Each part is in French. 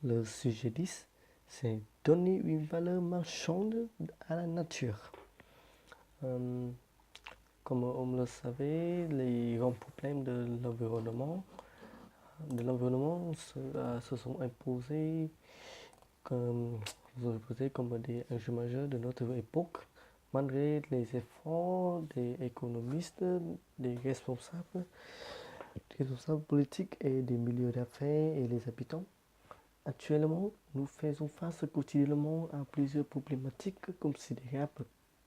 le sujet 10, c'est donner une valeur marchande à la nature. Euh, Comme on le savait, les grands problèmes de l'environnement se sont imposés comme des enjeux majeurs de notre époque, malgré les efforts des économistes, des responsables politiques et des milieux d'affaires et les habitants. Actuellement, nous faisons face quotidiennement à plusieurs problématiques considérables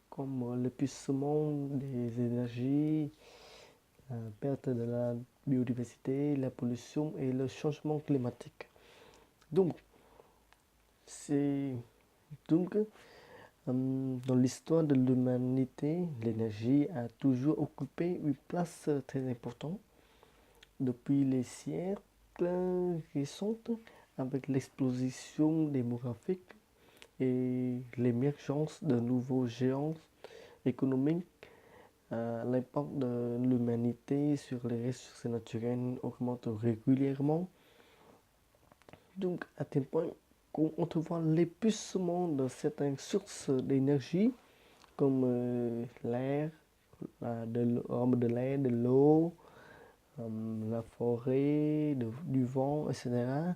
comme l'épuisement des énergies, la perte de la biodiversité, la pollution et le changement climatique. Donc, c'est donc dans l'histoire de l'humanité, l'énergie a toujours occupé une place très importante. Depuis les siècles récents, avec l'explosion démographique et l'émergence de nouveaux géants économiques, l'impact de l'humanité sur les ressources naturelles augmente régulièrement. Donc, à tel point qu'on voit l'épuisement de certaines sources d'énergie, comme l'air, de l'air, de l'eau, la forêt, du vent, etc.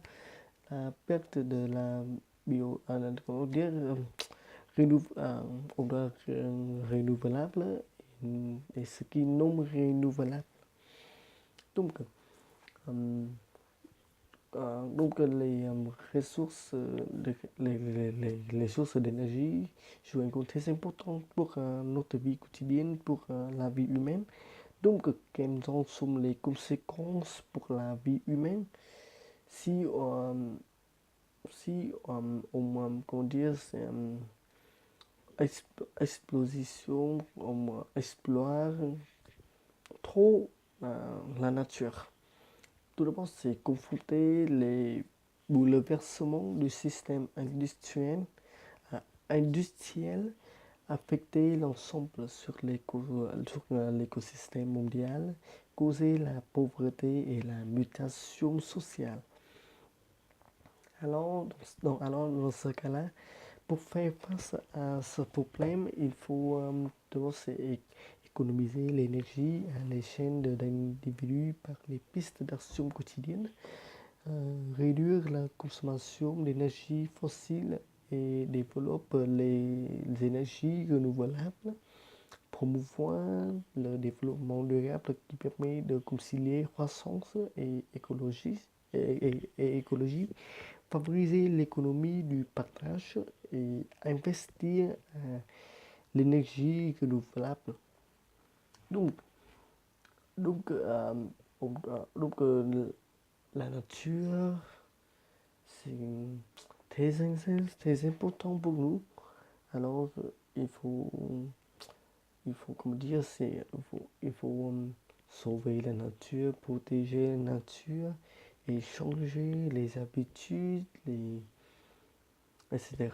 La perte de la bio, comment dire, renouvelable et ce qui est non renouvelable. Donc, euh, les ressources, les sources d'énergie jouent un rôle très important pour notre vie quotidienne, pour la vie humaine. Donc, quelles en sont les conséquences pour la vie humaine si, comment dire, c'est explosion, on explore trop la nature. Tout d'abord, c'est confronter les bouleversements du système industriel affecter l'ensemble sur l'écosystème mondial, causer la pauvreté et la mutation sociale. Alors, dans ce cas-là, pour faire face à ce problème, il faut d'abord économiser l'énergie à l'échelle d'individus par les pistes d'action quotidiennes, réduire la consommation d'énergie fossile et développer les énergies renouvelables, promouvoir le développement durable qui permet de concilier croissance et écologie, favoriser l'économie du partage et investir l'énergie renouvelable. Donc, donc, euh, donc la nature, c'est très important pour nous. Alors, il faut comment dire, il faut sauver la nature, protéger la nature et changer les habitudes, etc.